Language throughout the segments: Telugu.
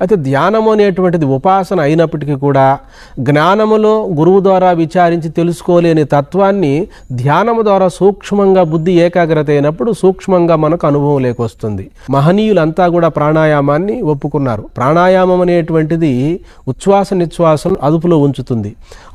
అయితే ధ్యానము అనేటువంటిది ఉపాసన అయినప్పటికీ కూడా జ్ఞానములో గురువు ద్వారా విచారించి తెలుసుకోలేని తత్వాన్ని ధ్యానము ద్వారా సూక్ష్మంగా బుద్ధి ఏకాగ్రత అయినప్పుడు సూక్ష్మంగా మనకు అనుభవం లేకొస్తుంది. మహనీయులంతా కూడా ప్రాణాయామాన్ని ఒప్పుకున్నారు. ప్రాణాయామం అనేటువంటిది ఉచ్ఛ్వాస నిశ్వాసం అదుపులో ఉంచుతుంది.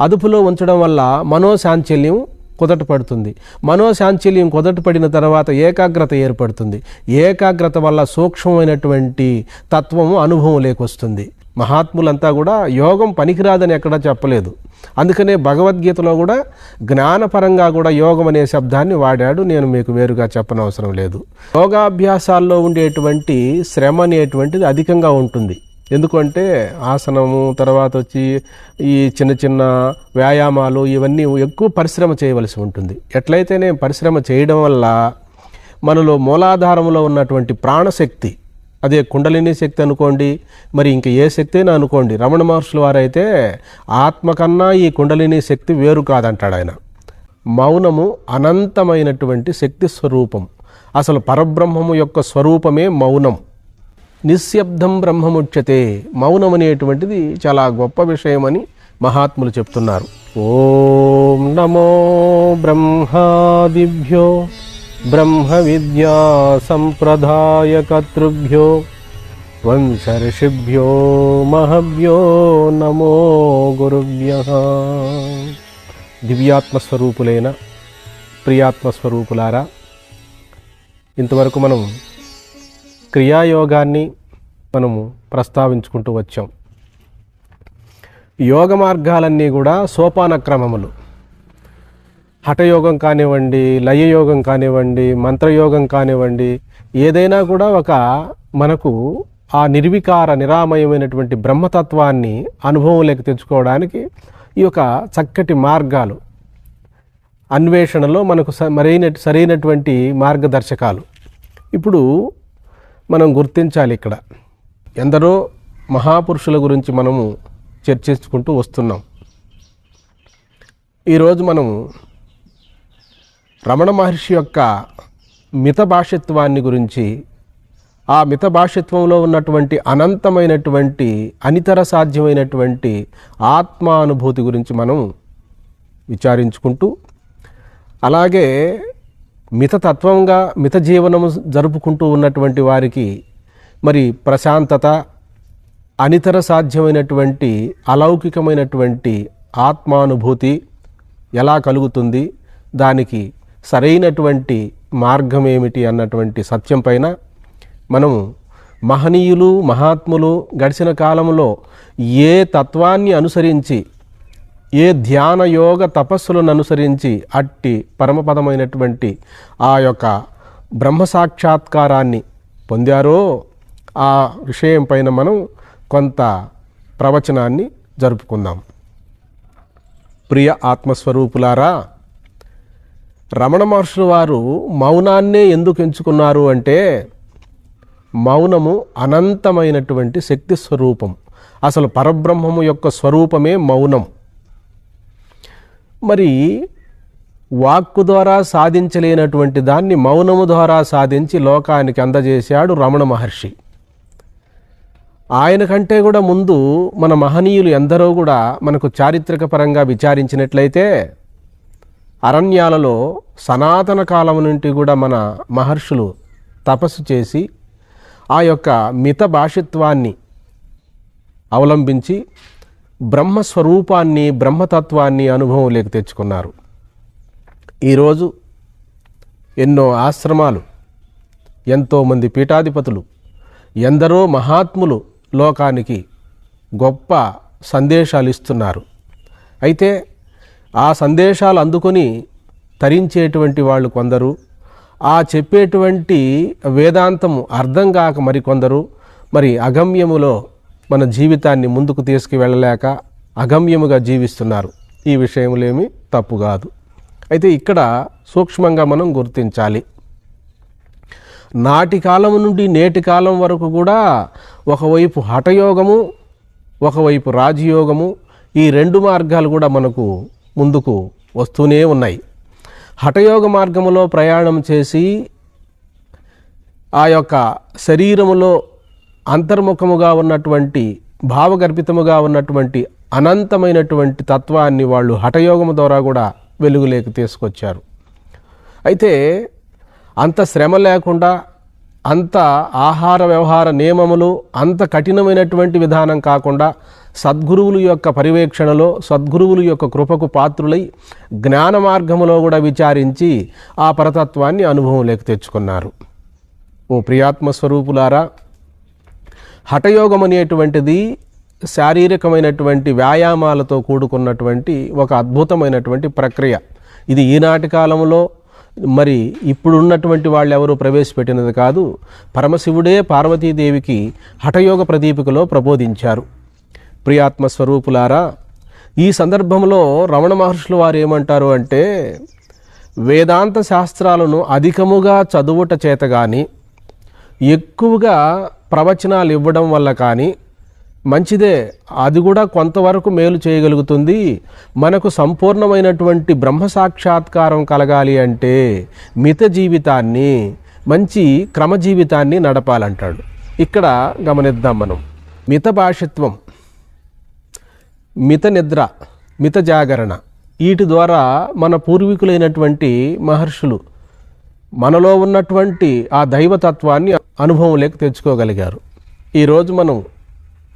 అదుపులో ఉంచడం వల్ల మనోశాంచల్యం కుదటపడుతుంది. మనోశాంచల్యం కుదటపడిన తర్వాత ఏకాగ్రత ఏర్పడుతుంది. ఏకాగ్రత వల్ల సూక్ష్మమైనటువంటి తత్వము అనుభవం లేకొస్తుంది. మహాత్ములంతా కూడా యోగం పనికిరాదని ఎక్కడా చెప్పలేదు. అందుకనే భగవద్గీతలో కూడా జ్ఞానపరంగా కూడా యోగం అనే శబ్దాన్ని వాడాడు. నేను మీకు వేరుగా చెప్పనవసరం లేదు. యోగాభ్యాసాల్లో ఉండేటువంటి శ్రమ అనేటువంటిది అధికంగా ఉంటుంది. ఎందుకంటే ఆసనము తర్వాత వచ్చి ఈ చిన్న చిన్న వ్యాయామాలు ఇవన్నీ ఎక్కువ పరిశ్రమ చేయవలసి ఉంటుంది. ఎట్లయితేనే పరిశ్రమ చేయడం వల్ల మనలో మూలాధారంలో ఉన్నటువంటి ప్రాణశక్తి, అదే కుండలిని శక్తి అనుకోండి, మరి ఇంక ఏ శక్తి అయినా అనుకోండి, రమణ మహర్షుల వారైతే ఆత్మ కన్నా ఈ కుండలిని శక్తి వేరు కాదంటాడు ఆయన. మౌనము అనంతమైనటువంటి శక్తి స్వరూపం. అసలు పరబ్రహ్మము యొక్క స్వరూపమే మౌనం. నిశ్శబ్దం బ్రహ్మముచ్యతే. మౌనం అనేటువంటిది చాలా గొప్ప విషయమని మహాత్ములు చెప్తున్నారు. ఓం నమో బ్రహ్మాదిభ్యో బ్రహ్మ విద్యా సంప్రదాయకర్తృభ్యో వంశర్షిభ్యో మహభ్యో నమో గురుభ్యః. దివ్యాత్మస్వరూపులైన ప్రియాత్మస్వరూపులారా, ఇంతవరకు మనం క్రియాయోగాన్ని మనము ప్రస్తావించుకుంటూ వచ్చాం. యోగ మార్గాలన్నీ కూడా సోపాన క్రమములు. హఠయోగం కానివ్వండి, లయయోగం కానివ్వండి, మంత్రయోగం కానివ్వండి, ఏదైనా కూడా ఒక మనకు ఆ నిర్వికార నిరామయమైనటువంటి బ్రహ్మతత్వాన్ని అనుభవంలోకి తెచ్చుకోవడానికి ఈ యొక్క చక్కటి మార్గాలు, అన్వేషణలో మనకు సరైనటువంటి మార్గదర్శకాలు. ఇప్పుడు మనం గుర్తించాలి, ఇక్కడ ఎందరో మహాపురుషుల గురించి మనము చర్చించుకుంటూ వస్తున్నాం. ఈరోజు మనము రమణ మహర్షి యొక్క మితభాషిత్వాన్ని గురించి, ఆ మితభాషిత్వంలో ఉన్నటువంటి అనంతమైనటువంటి అనితర సాధ్యమైనటువంటి ఆత్మానుభూతి గురించి మనం విచారించుకుంటూ, అలాగే మితతత్వంగా మిత జీవనము జరుపుకుంటూ ఉన్నటువంటి వారికి మరి ప్రశాంతత, అనితర సాధ్యమైనటువంటి అలౌకికమైనటువంటి ఆత్మానుభూతి ఎలా కలుగుతుంది, దానికి సరైనటువంటి మార్గం ఏమిటి అన్నటువంటి సత్యం పైన మనము మహనీయులు మహాత్ములు గడిచిన కాలంలో ఏ తత్వాన్ని అనుసరించి, ఏ ధ్యాన యోగ తపస్సులను అనుసరించి అట్టి పరమపదమైనటువంటి ఆ యొక్క బ్రహ్మ సాక్షాత్కారాన్ని పొందారో ఆ విషయం పైన మనం కొంత ప్రవచనాన్ని జరుపుకుందాం. ప్రియ ఆత్మస్వరూపులారా, రమణ మహర్షుల వారు మౌనాన్నే ఎందుకు ఎంచుకున్నారు అంటే, మౌనము అనంతమైనటువంటి శక్తి స్వరూపం. అసలు పరబ్రహ్మము యొక్క స్వరూపమే మౌనం. మరి వాక్కు ద్వారా సాధించలేనటువంటి దాన్ని మౌనము ద్వారా సాధించి లోకానికి అందజేశాడు రమణ మహర్షి. ఆయన కంటే కూడా ముందు మన మహనీయులు ఎందరో కూడా మనకు చారిత్రక పరంగా విచారించినట్లయితే, అరణ్యాలలో సనాతన కాలం నుండి కూడా మన మహర్షులు తపస్సు చేసి ఆ యొక్క మిత భాషిత్వాన్ని అవలంబించి బ్రహ్మస్వరూపాన్ని, బ్రహ్మతత్వాన్ని అనుభవంలోకి తెచ్చుకున్నారు. ఈరోజు ఎన్నో ఆశ్రమాలు, ఎంతోమంది పీఠాధిపతులు, ఎందరో మహాత్ములు లోకానికి గొప్ప సందేశాలు ఇస్తున్నారు. అయితే ఆ సందేశాలు అందుకొని తరించేటువంటి వాళ్ళు కొందరు, ఆ చెప్పేటువంటి వేదాంతము అర్థం కాక మరికొందరు, మరి అగమ్యములో మన జీవితాన్ని ముందుకు తీసుకువెళ్ళలేక అగమ్యముగా జీవిస్తున్నారు. ఈ విషయములేమి తప్పు కాదు. అయితే ఇక్కడ సూక్ష్మంగా మనం గుర్తించాలి. నాటి కాలం నుండి నేటి కాలం వరకు కూడా ఒకవైపు హఠయోగము, ఒకవైపు రాజయోగము, ఈ రెండు మార్గాలు కూడా మనకు ముందుకు వస్తూనే ఉన్నాయి. హఠయోగ మార్గములో ప్రయాణం చేసి ఆ యొక్క శరీరములో అంతర్ముఖముగా ఉన్నటువంటి భావగర్భితముగా ఉన్నటువంటి అనంతమైనటువంటి తత్వాన్ని వాళ్ళు హఠయోగము ద్వారా కూడా వెలుగులోకి తీసుకొచ్చారు. అయితే అంత శ్రమ లేకుండా, అంత ఆహార వ్యవహార నియమములు అంత కఠినమైనటువంటి విధానం కాకుండా సద్గురువుల యొక్క పర్యవేక్షణలో, సద్గురువుల యొక్క కృపకు పాత్రులై జ్ఞాన మార్గములో కూడా విచారించి ఆ పరతత్వాన్ని అనుభవంలోకి తెచ్చుకున్నారు. ఓ ప్రియాత్మ స్వరూపులారా, హఠయోగం అనేటువంటిది శారీరకమైనటువంటి వ్యాయామాలతో కూడుకున్నటువంటి ఒక అద్భుతమైనటువంటి ప్రక్రియ. ఇది ఈనాటి కాలంలో మరి ఇప్పుడున్నటువంటి వాళ్ళు ఎవరు ప్రవేశపెట్టినది కాదు. పరమశివుడే పార్వతీదేవికి హఠయోగ ప్రదీపికలో ప్రబోధించారు. ప్రియాత్మ స్వరూపులారా, ఈ సందర్భంలో రమణ మహర్షులు వారు ఏమంటారు అంటే, వేదాంత శాస్త్రాలను అధికముగా చదువుట చేత కానీ, ఎక్కువగా ప్రవచనాలు ఇవ్వడం వల్ల కానీ మంచిదే, అది కూడా కొంతవరకు మేలు చేయగలుగుతుంది. మనకు సంపూర్ణమైనటువంటి బ్రహ్మ సాక్షాత్కారం కలగాలి అంటే మిత జీవితాన్ని, మంచి క్రమజీవితాన్ని నడపాలంటాడు. ఇక్కడ గమనిద్దాం మనం. మిత భాషిత్వం, మిత నిద్ర, మిత జాగరణ, వీటి ద్వారా మన పూర్వీకులైనటువంటి మహర్షులు మనలో ఉన్నటువంటి ఆ దైవతత్వాన్ని అనుభవంలోకి తెచ్చుకోగలిగారు. ఈరోజు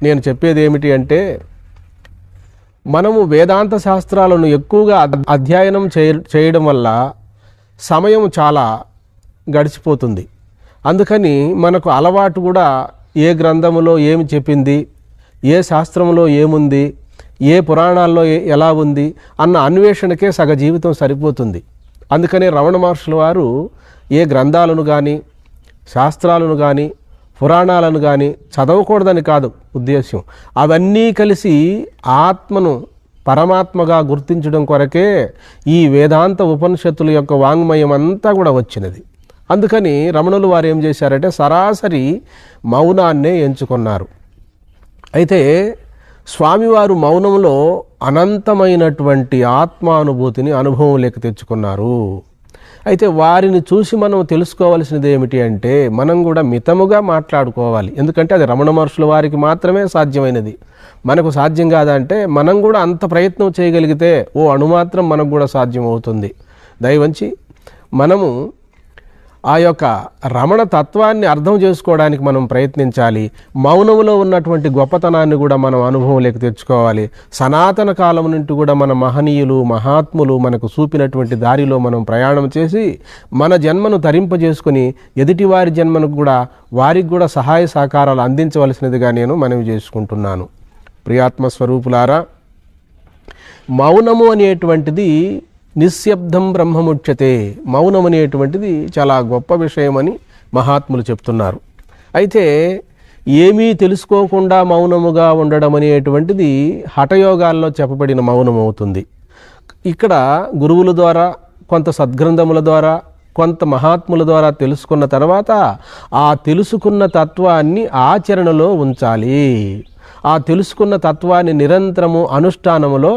నేను చెప్పేది ఏమిటి అంటే, మనము వేదాంత శాస్త్రాలను ఎక్కువగా అధ్యయనం చేయడం వల్ల సమయం చాలా గడిచిపోతుంది. అందుకని మనకు అలవాటు కూడా ఏ గ్రంథములో ఏమి చెప్పింది, ఏ శాస్త్రంలో ఏముంది, ఏ పురాణాల్లో ఎలా ఉంది అన్న అన్వేషణకే సగ జీవితం సరిపోతుంది. అందుకనే రమణ మహర్షుల వారు ఏ గ్రంథాలను కానీ, శాస్త్రాలను కానీ, పురాణాలను కానీ చదవకూడదని కాదు ఉద్దేశ్యం. అవన్నీ కలిసి ఆత్మను పరమాత్మగా గుర్తించడం కొరకే ఈ వేదాంత ఉపనిషత్తుల యొక్క వాంగ్మయం అంతా కూడా వచ్చినది. అందుకని రమణులు వారు ఏం చేశారంటే సరాసరి మౌనాన్నే ఎంచుకున్నారు. అయితే స్వామివారు మౌనంలో అనంతమైనటువంటి ఆత్మానుభూతిని అనుభవంలోకి తెచ్చుకున్నారు. అయితే వారిని చూసి మనం తెలుసుకోవాల్సినది ఏమిటి అంటే, మనం కూడా మితముగా మాట్లాడుకోవాలి. ఎందుకంటే అది రమణ మహర్షుల వారికి మాత్రమే సాధ్యమైనది. మనకు సాధ్యం కాదంటే మనం కూడా అంత ప్రయత్నం చేయగలిగితే ఓ అణుమాత్రం మనకు కూడా సాధ్యం అవుతుంది. దయవంచి మనము ఆ యొక్క రమణ తత్వాన్ని అర్థం చేసుకోవడానికి మనం ప్రయత్నించాలి. మౌనంలో ఉన్నటువంటి గొప్పతనాన్ని కూడా మనం అనుభవంలోకి తెచ్చుకోవాలి. సనాతన కాలం నుండి కూడా మన మహనీయులు, మహాత్ములు మనకు చూపినటువంటి దారిలో మనం ప్రయాణం చేసి మన జన్మను తరింపజేసుకుని ఎదుటివారి జన్మను కూడా, వారికి కూడా సహాయ సహకారాలు అందించవలసినదిగా నేను మనవి చేసుకుంటున్నాను. ప్రియాత్మ స్వరూపులారా, మౌనము అనేటువంటిది నిశ్శబ్దం బ్రహ్మముచ్యతే. మౌనం అనేటువంటిది చాలా గొప్ప విషయమని మహాత్ములు చెప్తున్నారు. అయితే ఏమీ తెలుసుకోకుండా మౌనముగా ఉండడం అనేటువంటిది హఠయోగాల్లో చెప్పబడిన మౌనం అవుతుంది. ఇక్కడ గురువుల ద్వారా, కొంత సద్గ్రంథముల ద్వారా, కొంత మహాత్ముల ద్వారా తెలుసుకున్న తర్వాత ఆ తెలుసుకున్న తత్వాన్ని ఆచరణలో ఉంచాలి. ఆ తెలుసుకున్న తత్వాన్ని నిరంతరము అనుష్ఠానములో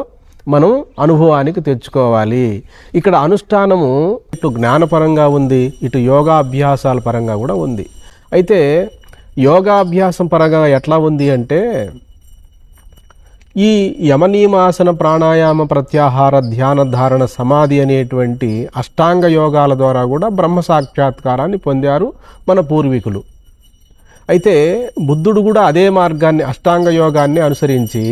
మనం అనుభవానికి తెచ్చుకోవాలి. ఇక్కడ అనుష్ఠానము ఇటు జ్ఞానపరంగా ఉంది, ఇటు యోగాభ్యాసాల పరంగా కూడా ఉంది. అయితే యోగాభ్యాసం పరంగా ఎట్లా ఉంది అంటే, ఈ యమనియమాసన, ప్రాణాయామ, ప్రత్యాహార, ధ్యాన, ధారణ, సమాధి అనేటువంటి అష్టాంగ యోగాల ద్వారా కూడా బ్రహ్మ సాక్షాత్కారాన్ని పొందారు మన పూర్వీకులు. అయితే బుద్ధుడు కూడా అదే మార్గాన్ని, అష్టాంగ యోగాన్ని అనుసరించి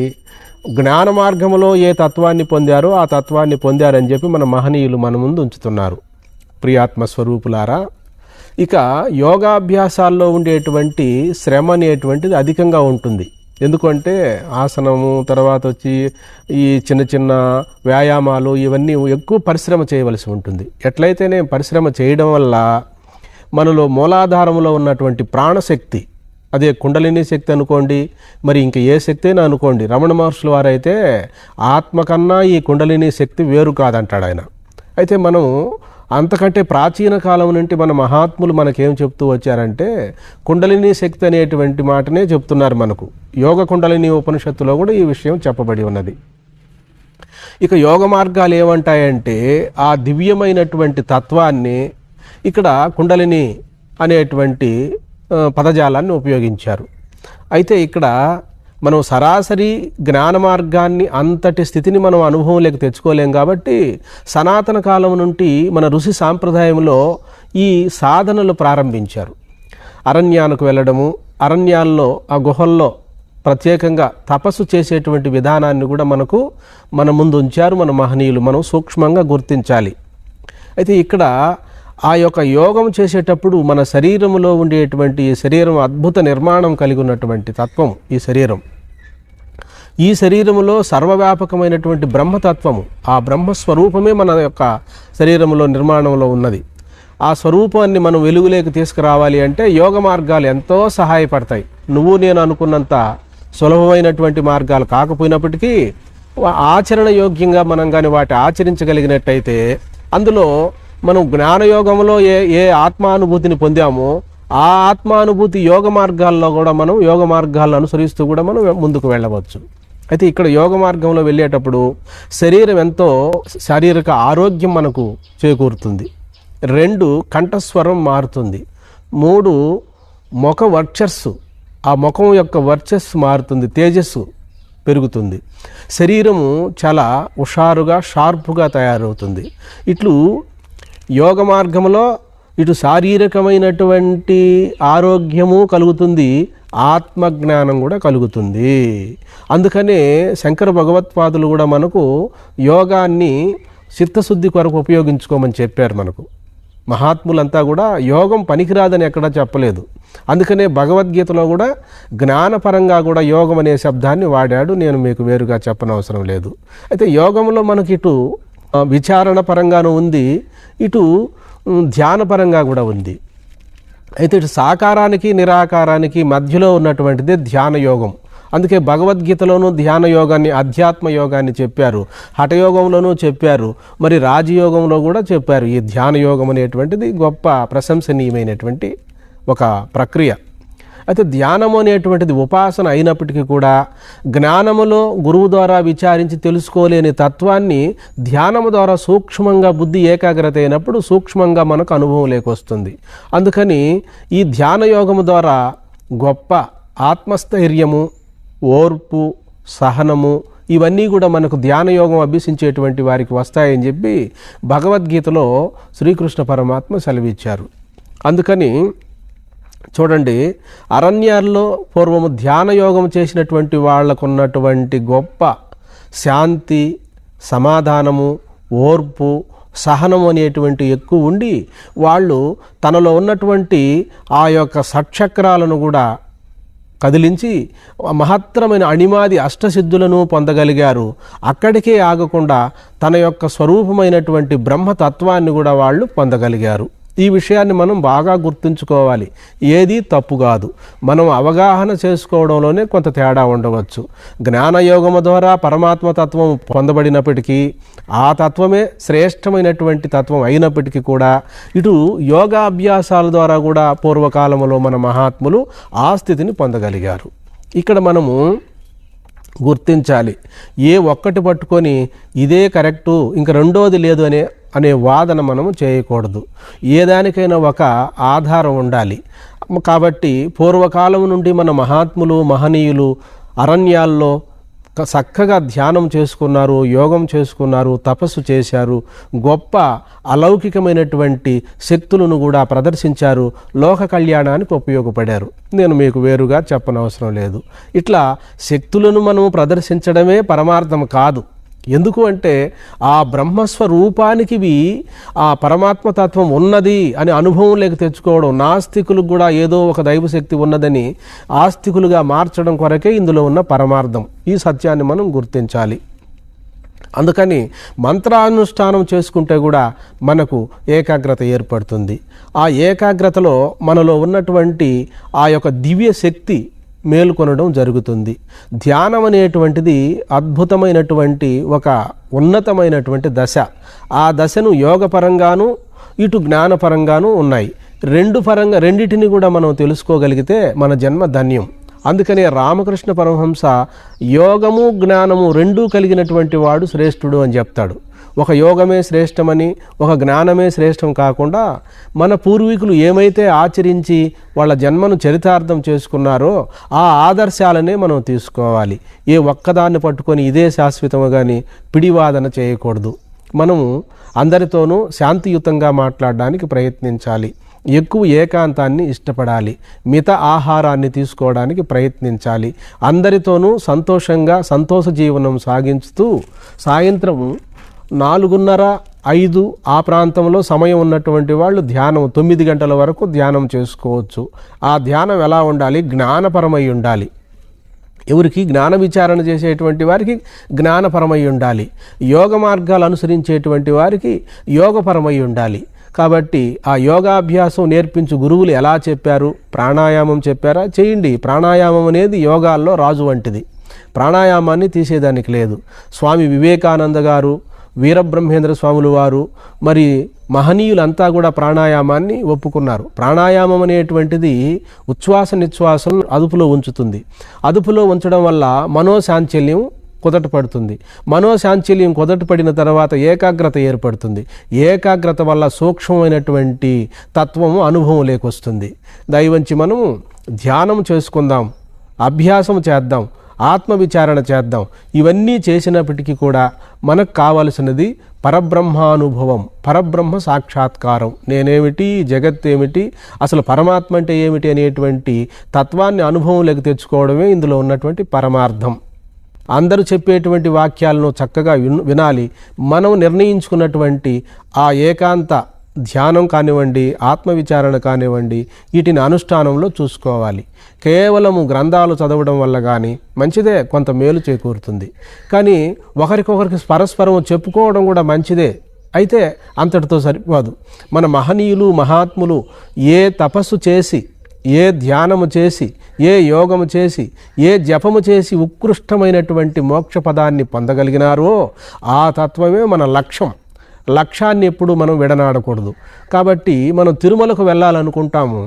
జ్ఞాన మార్గంలో ఏ తత్వాన్ని పొందారో ఆ తత్వాన్ని పొందారని చెప్పి మన మహనీయులు మన ముందు ఉంచుతున్నారు. ప్రియాత్మ స్వరూపులారా, ఇక యోగాభ్యాసాల్లో ఉండేటువంటి శ్రమ అనేటువంటిది అధికంగా ఉంటుంది. ఎందుకంటే ఆసనము, తర్వాత వచ్చి ఈ చిన్న చిన్న వ్యాయామాలు, ఇవన్నీ ఎక్కువ పరిశ్రమ చేయవలసి ఉంటుంది. ఎట్లయితేనే పరిశ్రమ చేయడం వల్ల మనలో మూలాధారంలో ఉన్నటువంటి ప్రాణశక్తి, అదే కుండలిని శక్తి అనుకోండి, మరి ఇంక ఏ శక్తి అయినా అనుకోండి, రమణ మహర్షుల వారైతే ఆత్మ కన్నా ఈ కుండలిని శక్తి వేరు కాదంటాడు ఆయన. అయితే మనం అంతకంటే ప్రాచీన కాలం నుండి మన మహాత్ములు మనకేం చెప్తూ వచ్చారంటే, కుండలిని శక్తి అనేటువంటి మాటనే చెప్తున్నారు మనకు. యోగ కుండలిని ఉపనిషత్తులో కూడా ఈ విషయం చెప్పబడి ఉన్నది. ఇక యోగ మార్గాలు ఏమంటాయంటే, ఆ దివ్యమైనటువంటి తత్వాన్ని ఇక్కడ కుండలిని అనేటువంటి పదజాలాన్ని ఉపయోగించారు. అయితే ఇక్కడ మనం సరాసరి జ్ఞాన మార్గాన్ని అంతటి స్థితిని మనం అనుభవంలోకి తెచ్చుకోలేం కాబట్టి సనాతన కాలం నుండి మన ఋషి సాంప్రదాయంలో ఈ సాధనలు ప్రారంభించారు. అరణ్యానికి వెళ్ళడము, అరణ్యాల్లో ఆ గుహల్లో ప్రత్యేకంగా తపస్సు చేసేటువంటి విధానాన్ని కూడా మన ముందు ఉంచారు మన మహనీయులు. మనం సూక్ష్మంగా గుర్తించాలి. అయితే ఇక్కడ ఆ యొక్క యోగం చేసేటప్పుడు మన శరీరంలో ఉండేటువంటి ఈ శరీరం అద్భుత నిర్మాణం కలిగి ఉన్నటువంటి తత్వం ఈ శరీరములో సర్వవ్యాపకమైనటువంటి బ్రహ్మతత్వము, ఆ బ్రహ్మస్వరూపమే మన యొక్క శరీరంలో నిర్మాణంలో ఉన్నది. ఆ స్వరూపాన్ని మనం వెలుగులోకి తీసుకురావాలి అంటే యోగ మార్గాలు ఎంతో సహాయపడతాయి. నువ్వు నేను అనుకున్నంత సులభమైనటువంటి మార్గాలు కాకపోయినప్పటికీ ఆచరణ యోగ్యంగా మనం కానీ వాటి ఆచరించగలిగినట్టయితే అందులో మనం జ్ఞానయోగంలో ఏ ఆత్మానుభూతిని పొందామో ఆ ఆత్మానుభూతి యోగ మార్గాల్లో కూడా మనం యోగ మార్గాలను అనుసరిస్తూ కూడా మనం ముందుకు వెళ్ళవచ్చు. అయితే ఇక్కడ యోగ మార్గంలో వెళ్ళేటప్పుడు శరీరం ఎంతో శారీరక ఆరోగ్యం మనకు చేకూరుతుంది. 2 కంఠస్వరం మారుతుంది. 3 ముఖ వర్చస్సు, ఆ ముఖం యొక్క వర్చస్సు మారుతుంది, తేజస్సు పెరుగుతుంది. శరీరము చాలా హుషారుగా షార్పుగా తయారవుతుంది. ఇట్లు యోగ మార్గంలో ఇటు శారీరకమైనటువంటి ఆరోగ్యము కలుగుతుంది, ఆత్మజ్ఞానం కూడా కలుగుతుంది. అందుకనే శంకర భగవత్పాదులు కూడా మనకు యోగాన్ని చిత్తశుద్ధి కొరకు ఉపయోగించుకోమని చెప్పారు. మనకు మహాత్ములంతా కూడా యోగం పనికిరాదని ఎక్కడా చెప్పలేదు. అందుకనే భగవద్గీతలో కూడా జ్ఞానపరంగా కూడా యోగం అనే శబ్దాన్ని వాడాడు. నేను మీకు వేరుగా చెప్పనవసరం లేదు. అయితే యోగంలో మనకి ఇటు విచారణ పరంగానూ ఉంది, ఇటు ధ్యానపరంగా కూడా ఉంది. అయితే ఇటు సాకారానికి నిరాకారానికి మధ్యలో ఉన్నటువంటిదే ధ్యాన యోగం. అందుకే భగవద్గీతలోనూ ధ్యాన యోగాన్ని, అధ్యాత్మ యోగాన్ని చెప్పారు, హఠయోగంలోనూ చెప్పారు, మరి రాజయోగంలో కూడా చెప్పారు. ఈ ధ్యాన యోగం అనేటువంటిది గొప్ప ప్రశంసనీయమైనటువంటి ఒక ప్రక్రియ. అయితే ధ్యానము అనేటువంటిది ఉపాసన అయినప్పటికీ కూడా జ్ఞానములో గురువు ద్వారా విచారించి తెలుసుకోలేని తత్వాన్ని ధ్యానము ద్వారా సూక్ష్మంగా బుద్ధి ఏకాగ్రత అయినప్పుడు సూక్ష్మంగా మనకు అనుభవం లేకొస్తుంది. అందుకని ఈ ధ్యాన యోగము ద్వారా గొప్ప ఆత్మస్థైర్యము, ఓర్పు, సహనము ఇవన్నీ కూడా మనకు ధ్యానయోగం అభ్యసించేటువంటి వారికి వస్తాయని చెప్పి భగవద్గీతలో శ్రీకృష్ణ పరమాత్మ సెలవిచ్చారు. అందుకని చూడండి, అరణ్యాల్లో పూర్వము ధ్యానయోగం చేసినటువంటి వాళ్ళకున్నటువంటి గొప్ప శాంతి, సమాధానము, ఓర్పు, సహనము అనేటువంటి ఎక్కువ ఉండి వాళ్ళు తనలో ఉన్నటువంటి ఆ యొక్క షట్చక్రాలను కూడా కదిలించి మహత్తరమైన అణిమాది అష్టసిద్ధులను పొందగలిగారు. అక్కడికే ఆగకుండా తన యొక్క స్వరూపమైనటువంటి బ్రహ్మతత్వాన్ని కూడా వాళ్ళు పొందగలిగారు. ఈ విషయాన్ని మనం బాగా గుర్తుంచుకోవాలి. ఏది తప్పు కాదు, మనం అవగాహన చేసుకోవడంలోనే కొంత తేడా ఉండవచ్చు. జ్ఞానయోగము ద్వారా పరమాత్మ తత్వం పొందబడినప్పటికీ ఆ తత్వమే శ్రేష్టమైనటువంటి తత్వం అయినప్పటికీ కూడా ఇటు యోగాభ్యాసాల ద్వారా కూడా పూర్వకాలంలో మన మహాత్ములు ఆ స్థితిని పొందగలిగారు. ఇక్కడ మనము గుర్తించాలి, ఏ ఒక్కటి పట్టుకొని ఇదే కరెక్టు ఇంక రెండోది లేదు అనే వాదన మనము చేయకూడదు. ఏదానికైనా ఒక ఆధారం ఉండాలి. కాబట్టి పూర్వకాలం నుండి మన మహాత్ములు, మహనీయులు అరణ్యాల్లో చక్కగా ధ్యానం చేసుకున్నారు, యోగం చేసుకున్నారు, తపస్సు చేశారు, గొప్ప అలౌకికమైనటువంటి శక్తులను కూడా ప్రదర్శించారు, లోక కళ్యాణానికి ఉపయోగపడారు. నేను మీకు వేరుగా చెప్పనవసరం లేదు. ఇట్లా శక్తులను మనము ప్రదర్శించడమే పరమార్థం కాదు. ఎందుకు అంటే ఆ బ్రహ్మస్వరూపానికి ఆ పరమాత్మతత్వం ఉన్నది అని అనుభవంలోకి తెచ్చుకోవడం, నాస్తికులకు కూడా ఏదో ఒక దైవశక్తి ఉన్నదని ఆస్తికులుగా మార్చడం కొరకే ఇందులో ఉన్న పరమార్థం. ఈ సత్యాన్ని మనం గుర్తించాలి. అందుకని మంత్రానుష్ఠానం చేసుకుంటే కూడా మనకు ఏకాగ్రత ఏర్పడుతుంది. ఆ ఏకాగ్రతలో మనలో ఉన్నటువంటి ఆ యొక్క దివ్య శక్తి మేలుకొనడం జరుగుతుంది. ధ్యానం అనేటువంటిది అద్భుతమైనటువంటి ఒక ఉన్నతమైనటువంటి దశ. ఆ దశను యోగపరంగాను ఇటు జ్ఞానపరంగాను ఉన్నాయి. రెండిటిని కూడా మనం తెలుసుకోగలిగితే మన జన్మ ధన్యం. అందుకనే రామకృష్ణ పరమహంస యోగము జ్ఞానము రెండూ కలిగినటువంటి వాడు శ్రేష్ఠుడు అని చెప్తాడు. ఒక యోగమే శ్రేష్టమని, ఒక జ్ఞానమే శ్రేష్టం కాకుండా మన పూర్వీకులు ఏమైతే ఆచరించి వాళ్ళ జన్మను చరితార్థం చేసుకున్నారో ఆ ఆదర్శాలనే మనం తీసుకోవాలి. ఏ ఒక్కదాన్ని పట్టుకొని ఇదే శాశ్వతము కానీ పిడివాదన చేయకూడదు. మనము అందరితోనూ శాంతియుతంగా మాట్లాడడానికి ప్రయత్నించాలి. ఎక్కువ ఏకాంతాన్ని ఇష్టపడాలి. మిత ఆహారాన్ని తీసుకోవడానికి ప్రయత్నించాలి. అందరితోనూ సంతోషంగా సంతోష జీవనం సాగించుతూ సాయంత్రం 4:30-5 ఆ ప్రాంతంలో సమయం ఉన్నటువంటి వాళ్ళు ధ్యానం 9 గంటల వరకు ధ్యానం చేసుకోవచ్చు. ఆ ధ్యానం ఎలా ఉండాలి? జ్ఞానపరమై ఉండాలి. ఎవరికి జ్ఞాన విచారణ చేసేటువంటి వారికి జ్ఞానపరమై ఉండాలి. యోగ మార్గాలు అనుసరించేటువంటి వారికి యోగపరమై ఉండాలి. కాబట్టి ఆ యోగాభ్యాసం నేర్పించు గురువులు ఎలా చెప్పారు? ప్రాణాయామం చెప్పారా? చేయండి. ప్రాణాయామం అనేది యోగాల్లో రాజు వంటిది. ప్రాణాయామాన్ని తీసేదానికి లేదు. స్వామి వివేకానంద గారు, వీరబ్రహ్మేంద్ర స్వాములు వారు, మరి మహనీయులంతా కూడా ప్రాణాయామాన్ని ఒప్పుకున్నారు. ప్రాణాయామం అనేటువంటిది ఉచ్ఛ్వాస నిశ్వాసం అదుపులో ఉంచుతుంది. అదుపులో ఉంచడం వల్ల మనోశాంచల్యం కుదటపడుతుంది. మనోశాంచల్యం కుదటపడిన తర్వాత ఏకాగ్రత ఏర్పడుతుంది. ఏకాగ్రత వల్ల సూక్ష్మమైనటువంటి తత్వము అనుభవం లేకొస్తుంది. దయవంచి మనము ధ్యానం చేసుకుందాం, అభ్యాసం చేద్దాం, ఆత్మవిచారణ చేద్దాం. ఇవన్నీ చేసినప్పటికీ కూడా మనకు కావలసినది పరబ్రహ్మానుభవం, పరబ్రహ్మ సాక్షాత్కారం. నేనేమిటి, జగత్తేమిటి, అసలు పరమాత్మ అంటే ఏమిటి అనేటువంటి తత్వాన్ని అనుభవంలోకి తెచ్చుకోవడమే ఇందులో ఉన్నటువంటి పరమార్థం. అందరూ చెప్పేటువంటి వాక్యాలను చక్కగా వినాలి. మనం నిర్ణయించుకున్నటువంటి ఆ ఏకాంత ధ్యానం కానివ్వండి, ఆత్మవిచారణ కానివ్వండి, వీటిని అనుష్ఠానంలో చూసుకోవాలి. కేవలము గ్రంథాలు చదవడం వల్ల కానీ మంచిదే, కొంత మేలు చేకూరుతుంది. కానీ ఒకరికొకరికి పరస్పరం చెప్పుకోవడం కూడా మంచిదే. అయితే అంతటితో సరిపోదు. మన మహనీయులు మహాత్ములు ఏ తపస్సు చేసి, ఏ ధ్యానము చేసి, ఏ యోగము చేసి, ఏ జపము చేసి ఉత్కృష్టమైనటువంటి మోక్ష పదాన్ని పొందగలిగినారో ఆ తత్వమే మన లక్ష్యం. లక్ష్యాన్ని ఎప్పుడు మనం విడనాడకూడదు. కాబట్టి మనం తిరుమలకు వెళ్ళాలనుకుంటాము.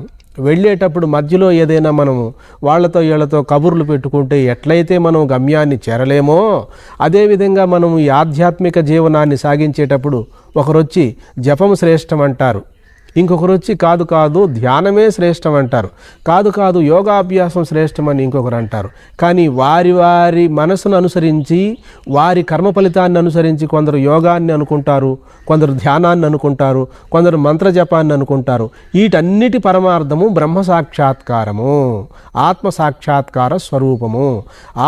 వెళ్ళేటప్పుడు మధ్యలో ఏదైనా మనము వాళ్ళతో వీళ్ళతో కబుర్లు పెట్టుకుంటే ఎట్లయితే మనం గమ్యాన్ని చేరలేమో, అదేవిధంగా మనం ఈ ఆధ్యాత్మిక జీవనాన్ని సాగించేటప్పుడు ఒకరొచ్చి జపము శ్రేష్టం అంటారు, ఇంకొకరు వచ్చి కాదు కాదు ధ్యానమే శ్రేష్టం అంటారు, కాదు యోగాభ్యాసం శ్రేష్టమని ఇంకొకరు అంటారు. కానీ వారి వారి మనసును అనుసరించి, వారి కర్మ ఫలితాన్ని అనుసరించి కొందరు యోగాన్ని అనుకుంటారు, కొందరు ధ్యానాన్ని అనుకుంటారు, కొందరు మంత్రజపాన్ని అనుకుంటారు. వీటన్నిటి పరమార్థము బ్రహ్మ సాక్షాత్కారము, ఆత్మ సాక్షాత్కార స్వరూపము.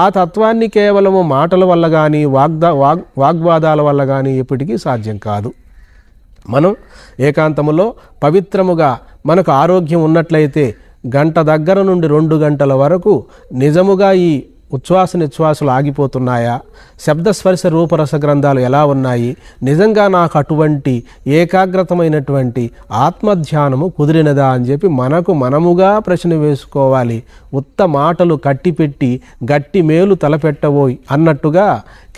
ఆ తత్వాన్ని కేవలము మాటల వల్ల కానీ వాగ్వాదాల వల్ల కానీ ఎప్పటికీ సాధ్యం కాదు. మనం ఏకాంతములో పవిత్రముగా మనకు ఆరోగ్యం ఉన్నట్లయితే గంట దగ్గర నుండి 2 గంటల వరకు నిజముగా ఈ ఉచ్ఛ్వాస నిశ్వాసలు ఆగిపోతున్నాయా, శబ్దస్పర్శ రూపరస గ్రంథాలు ఎలా ఉన్నాయి, నిజంగా నాకు అటువంటి ఏకాగ్రతమైనటువంటి ఆత్మధ్యానము కుదిరినదా అని చెప్పి మనముగా ప్రశ్న వేసుకోవాలి. ఉత్త మాటలు కట్టిపెట్టి గట్టి మేలు తలపెట్టబోయి అన్నట్టుగా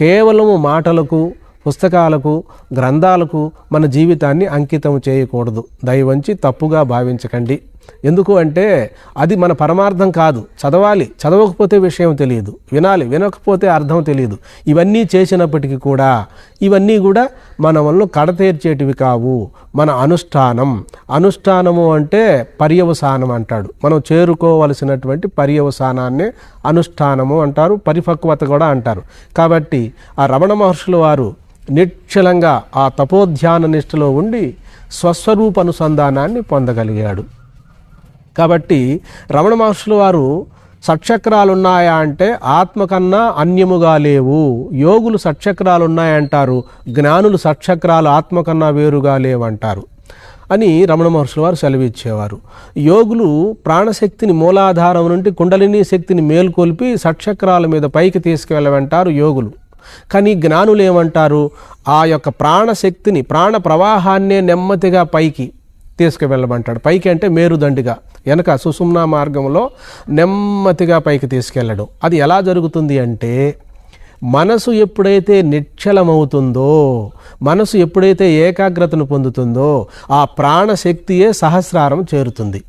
కేవలము మాటలకు, పుస్తకాలకు, గ్రంథాలకు మన జీవితాన్ని అంకితం చేయకూడదు. దయవంచి తప్పుగా భావించకండి. ఎందుకు అంటే అది మన పరమార్థం కాదు. చదవాలి, చదవకపోతే విషయం తెలియదు, వినాలి, వినకపోతే అర్థం తెలియదు. ఇవన్నీ చేసినప్పటికీ కూడా ఇవన్నీ కూడా మన వల్ల కడతేర్చేటివి కావు. మన అనుష్ఠానము అంటే పర్యవసానం అంటాడు. మనం చేరుకోవలసినటువంటి పర్యవసానాన్నే అనుష్ఠానము అంటారు, పరిపక్వత కూడా అంటారు. కాబట్టి ఆ రమణ మహర్షుల వారు నిశ్చలంగా ఆ తపోధ్యాన నిష్ఠలో ఉండి స్వస్వరూప అనుసంధానాన్ని పొందగలిగాడు. కాబట్టి రమణ మహర్షుల వారు షట్చక్రాలున్నాయా అంటే ఆత్మ కన్నా అన్యముగా లేవు. యోగులు షట్చక్రాలు ఉన్నాయంటారు, జ్ఞానులు షట్చక్రాలు ఆత్మ కన్నా వేరుగా లేవంటారు అని రమణ మహర్షుల వారు సెలవిచ్చేవారు. యోగులు ప్రాణశక్తిని మూలాధారం నుండి కుండలిని శక్తిని మేల్కొల్పి షట్చక్రాల మీద పైకి తీసుకువెళ్ళమంటారు యోగులు. కానీ జ్ఞానులు ఏమంటారు? ఆ యొక్క ప్రాణశక్తిని, ప్రాణ ప్రవాహాన్నే నెమ్మదిగా పైకి తీసుకువెళ్ళమంటాడు. పైకి అంటే మేరుదండిగా, వెనక సుషుమ్నా మార్గంలో నెమ్మదిగా పైకి తీసుకెళ్ళడం. అది ఎలా జరుగుతుంది అంటే మనసు ఎప్పుడైతే నిశ్చలమవుతుందో, మనసు ఎప్పుడైతే ఏకాగ్రతను పొందుతుందో ఆ ప్రాణశక్తియే సహస్రారం చేరుతుంది.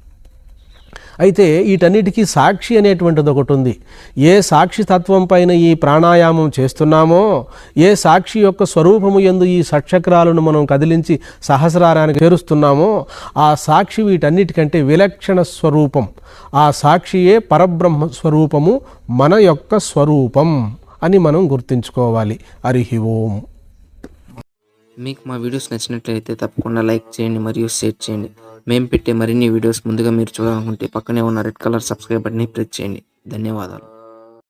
అయితే వీటన్నిటికీ సాక్షి అనేటువంటిది ఒకటి ఉంది. ఏ సాక్షి తత్వం పైన ఈ ప్రాణాయామం చేస్తున్నామో, ఏ సాక్షి యొక్క స్వరూపము యందు ఈ షట్చక్రాలను మనం కదిలించి సహస్రారానికి చేరుస్తున్నామో, ఆ సాక్షి వీటన్నిటికంటే విలక్షణ స్వరూపం. ఆ సాక్షియే పరబ్రహ్మ స్వరూపము, మన యొక్క స్వరూపం అని మనం గుర్తుంచుకోవాలి. హరి ఓం. మీకు మా వీడియోస్ నచ్చినట్లయితే తప్పకుండా లైక్ చేయండి మరియు షేర్ చేయండి. మేము పెట్టే మరిన్ని వీడియోస్ ముందుగా మీరు చూడాలనుకుంటే పక్కనే ఉన్న రెడ్ కలర్ సబ్స్క్రైబ్ బటన్ని ప్రెస్ చేయండి. ధన్యవాదాలు.